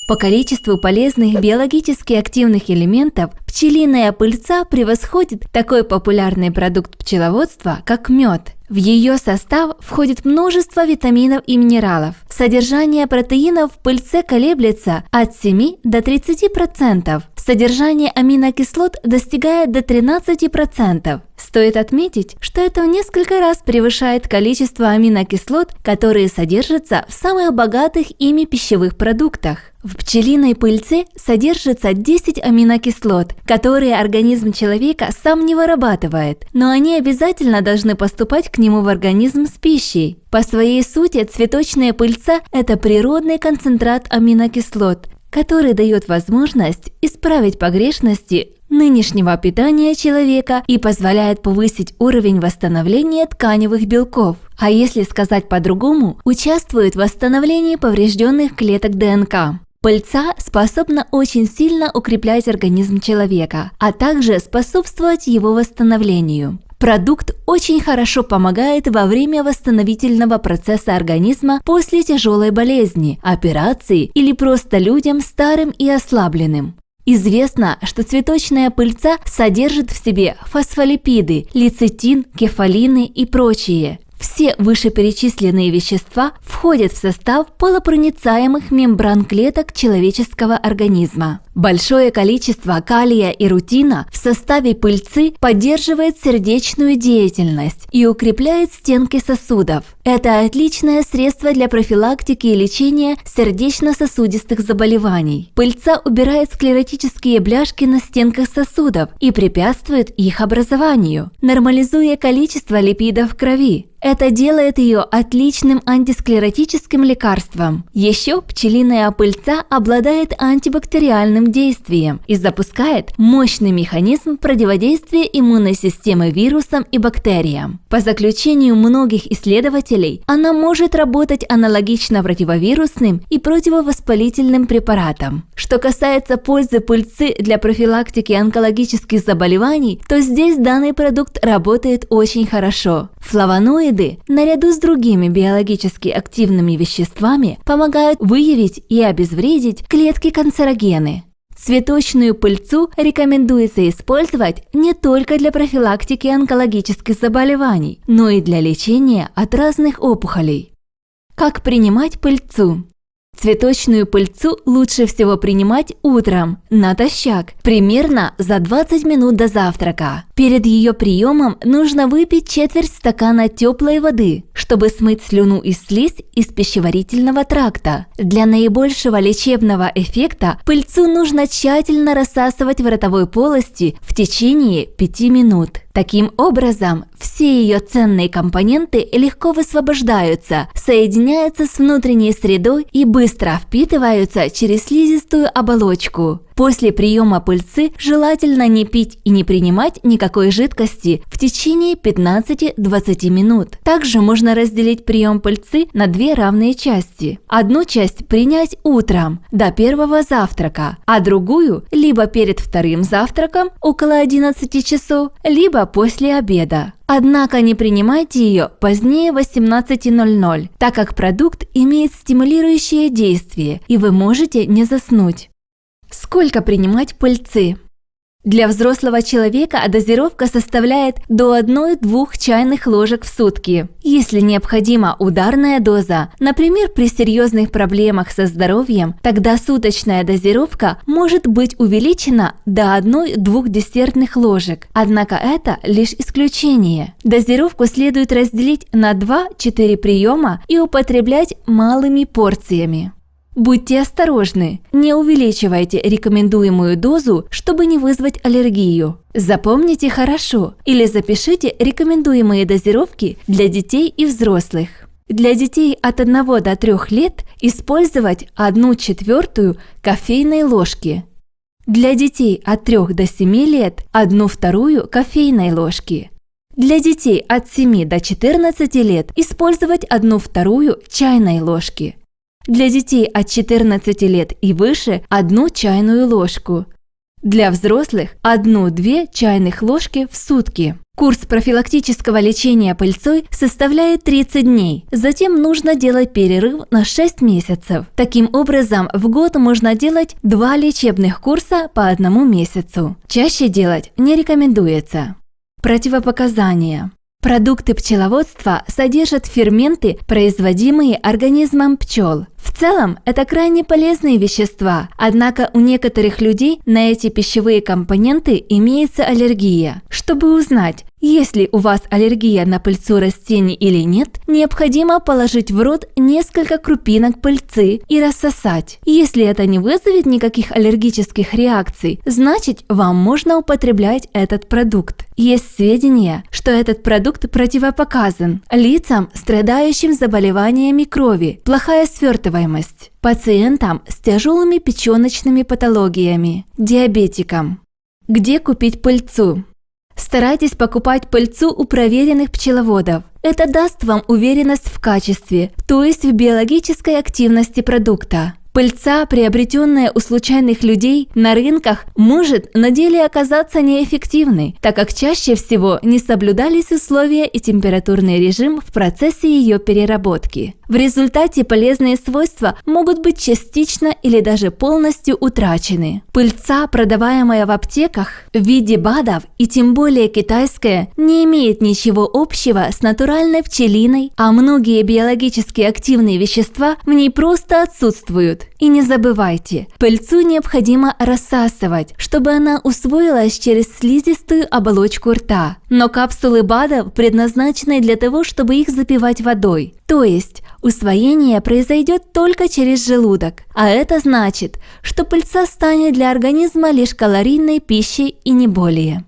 По количеству полезных биологически активных элементов пчелиная пыльца превосходит такой популярный продукт пчеловодства, как мед. В ее состав входит множество витаминов и минералов. Содержание протеинов в пыльце колеблется от 7 до 30%. Содержание аминокислот достигает до 13%. Стоит отметить, что это в несколько раз превышает количество аминокислот, которые содержатся в самых богатых ими пищевых продуктах. В пчелиной пыльце содержится 10 аминокислот, которые организм человека сам не вырабатывает, но они обязательно должны поступать к нему в организм с пищей. По своей сути, цветочная пыльца – это природный концентрат аминокислот, который дает возможность исправить погрешности нынешнего питания человека и позволяет повысить уровень восстановления тканевых белков. А если сказать по-другому, участвует в восстановлении поврежденных клеток ДНК. Пыльца способна очень сильно укреплять организм человека, а также способствовать его восстановлению. Продукт очень хорошо помогает во время восстановительного процесса организма после тяжелой болезни, операции или просто людям старым и ослабленным. Известно, что цветочная пыльца содержит в себе фосфолипиды, лецитин, кефалины и прочие. Все вышеперечисленные вещества входят в состав полупроницаемых мембран клеток человеческого организма. Большое количество калия и рутина в составе пыльцы поддерживает сердечную деятельность и укрепляет стенки сосудов. Это отличное средство для профилактики и лечения сердечно-сосудистых заболеваний. Пыльца убирает склеротические бляшки на стенках сосудов и препятствует их образованию, нормализуя количество липидов в крови. Это делает ее отличным антисклеротическим лекарством. Еще пчелиная пыльца обладает антибактериальным действием и запускает мощный механизм противодействия иммунной системы вирусам и бактериям. По заключению многих исследователей, она может работать аналогично противовирусным и противовоспалительным препаратам. Что касается пользы пыльцы для профилактики онкологических заболеваний, то здесь данный продукт работает очень хорошо. Флавоноиды, наряду с другими биологически активными веществами, помогают выявить и обезвредить клетки-канцерогены. Цветочную пыльцу рекомендуется использовать не только для профилактики онкологических заболеваний, но и для лечения от разных опухолей. Как принимать пыльцу? Цветочную пыльцу лучше всего принимать утром, натощак, примерно за 20 минут до завтрака. Перед ее приемом нужно выпить четверть стакана теплой воды, чтобы смыть слюну и слизь из пищеварительного тракта. Для наибольшего лечебного эффекта пыльцу нужно тщательно рассасывать в ротовой полости в течение 5 минут. Таким образом, все ее ценные компоненты легко высвобождаются, соединяются с внутренней средой и быстро впитываются через слизистую оболочку. После приема пыльцы желательно не пить и не принимать никакой жидкости в течение 15-20 минут. Также можно разделить прием пыльцы на 2 равные части. Одну часть принять утром, до первого завтрака, а другую либо перед вторым завтраком около 11 часов, либо после обеда. Однако не принимайте ее позднее 18:00, так как продукт имеет стимулирующее действие, и вы можете не заснуть. Сколько принимать пыльцы? Для взрослого человека дозировка составляет до 1-2 чайных ложек в сутки. Если необходима ударная доза, например, при серьезных проблемах со здоровьем, тогда суточная дозировка может быть увеличена до 1-2 десертных ложек. Однако это лишь исключение. Дозировку следует разделить на 2-4 приема и употреблять малыми порциями. Будьте осторожны, не увеличивайте рекомендуемую дозу, чтобы не вызвать аллергию. Запомните хорошо или запишите рекомендуемые дозировки для детей и взрослых. Для детей от 1 до 3 лет использовать 1/4 кофейной ложки. Для детей от 3 до 7 лет 1/2 кофейной ложки. Для детей от 7 до 14 лет использовать 1/2 чайной ложки. Для детей от 14 лет и выше 1 чайную ложку. Для взрослых 1-2 чайных ложки в сутки. Курс профилактического лечения пыльцой составляет 30 дней, затем нужно делать перерыв на 6 месяцев. Таким образом, в год можно делать 2 лечебных курса по 1 месяцу. Чаще делать не рекомендуется. Противопоказания. Продукты пчеловодства содержат ферменты, производимые организмом пчел. В целом, это крайне полезные вещества, однако у некоторых людей на эти пищевые компоненты имеется аллергия. Чтобы узнать, есть ли у вас аллергия на пыльцу растений или нет, необходимо положить в рот несколько крупинок пыльцы и рассосать. Если это не вызовет никаких аллергических реакций, значит, вам можно употреблять этот продукт. Есть сведения, что этот продукт противопоказан лицам, страдающим заболеваниями крови, плохая свертываемость, пациентам с тяжелыми печёночными патологиями, диабетикам. Где купить пыльцу? Старайтесь покупать пыльцу у проверенных пчеловодов. Это даст вам уверенность в качестве, то есть в биологической активности продукта. Пыльца, приобретенная у случайных людей на рынках, может на деле оказаться неэффективной, так как чаще всего не соблюдались условия и температурный режим в процессе ее переработки. В результате полезные свойства могут быть частично или даже полностью утрачены. Пыльца, продаваемая в аптеках в виде БАДов и тем более китайская, не имеет ничего общего с натуральной пчелиной, а многие биологически активные вещества в ней просто отсутствуют. И не забывайте, пыльцу необходимо рассасывать, чтобы она усвоилась через слизистую оболочку рта. Но капсулы БАДов предназначены для того, чтобы их запивать водой. То есть усвоение произойдет только через желудок, а это значит, что пыльца станет для организма лишь калорийной пищей и не более.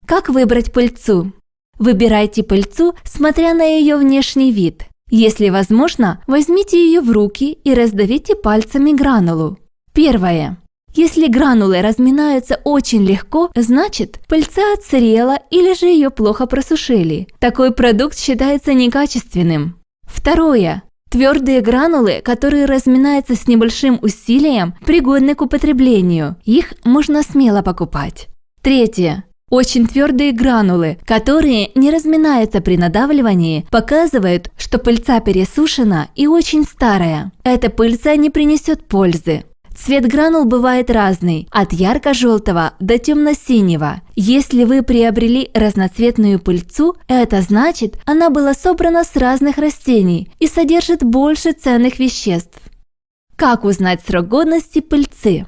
Как выбрать пыльцу? Выбирайте пыльцу, смотря на ее внешний вид. Если возможно, возьмите ее в руки и раздавите пальцами гранулу. Первое. Если гранулы разминаются очень легко, значит, пыльца отсырела или же ее плохо просушили. Такой продукт считается некачественным. Второе. Твердые гранулы, которые разминаются с небольшим усилием, пригодны к употреблению. Их можно смело покупать. Третье. Очень твердые гранулы, которые не разминаются при надавливании, показывают, что пыльца пересушена и очень старая. Эта пыльца не принесет пользы. Цвет гранул бывает разный, от ярко-желтого до темно-синего. Если вы приобрели разноцветную пыльцу, это значит, она была собрана с разных растений и содержит больше ценных веществ. Как узнать срок годности пыльцы?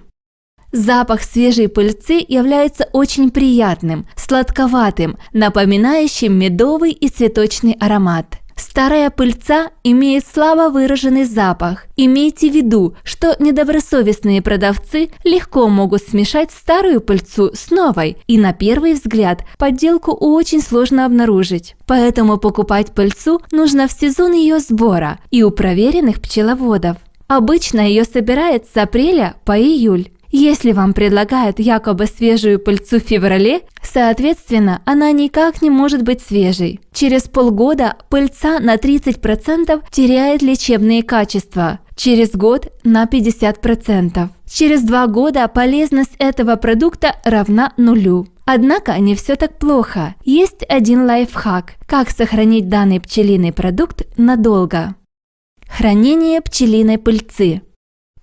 Запах свежей пыльцы является очень приятным, сладковатым, напоминающим медовый и цветочный аромат. Старая пыльца имеет слабо выраженный запах. Имейте в виду, что недобросовестные продавцы легко могут смешать старую пыльцу с новой, и на первый взгляд подделку очень сложно обнаружить. Поэтому покупать пыльцу нужно в сезон ее сбора и у проверенных пчеловодов. Обычно ее собирают с апреля по июль. Если вам предлагают якобы свежую пыльцу в феврале, соответственно, она никак не может быть свежей. Через полгода пыльца на 30% теряет лечебные качества, через год на 50%. Через 2 года полезность этого продукта равна нулю. Однако не все так плохо. Есть один лайфхак, как сохранить данный пчелиный продукт надолго. Хранение пчелиной пыльцы.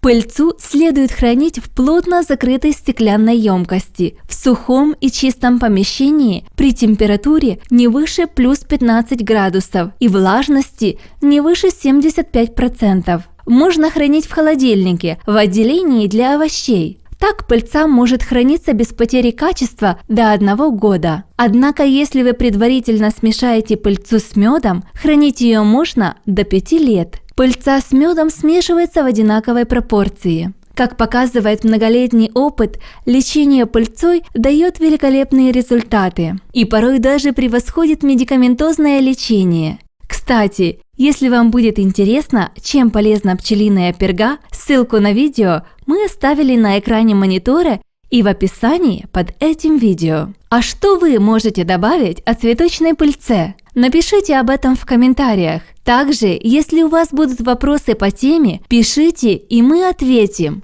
Пыльцу следует хранить в плотно закрытой стеклянной емкости, в сухом и чистом помещении при температуре не выше плюс 15 градусов и влажности не выше 75%. Можно хранить в холодильнике, в отделении для овощей. Так пыльца может храниться без потери качества до 1 года. Однако, если вы предварительно смешаете пыльцу с медом, хранить ее можно до 5 лет. Пыльца с медом смешивается в одинаковой пропорции. Как показывает многолетний опыт, лечение пыльцой дает великолепные результаты и порой даже превосходит медикаментозное лечение. Кстати, если вам будет интересно, чем полезна пчелиная перга, ссылку на видео мы оставили на экране монитора и в описании под этим видео. А что вы можете добавить о цветочной пыльце? Напишите об этом в комментариях. Также, если у вас будут вопросы по теме, пишите, и мы ответим.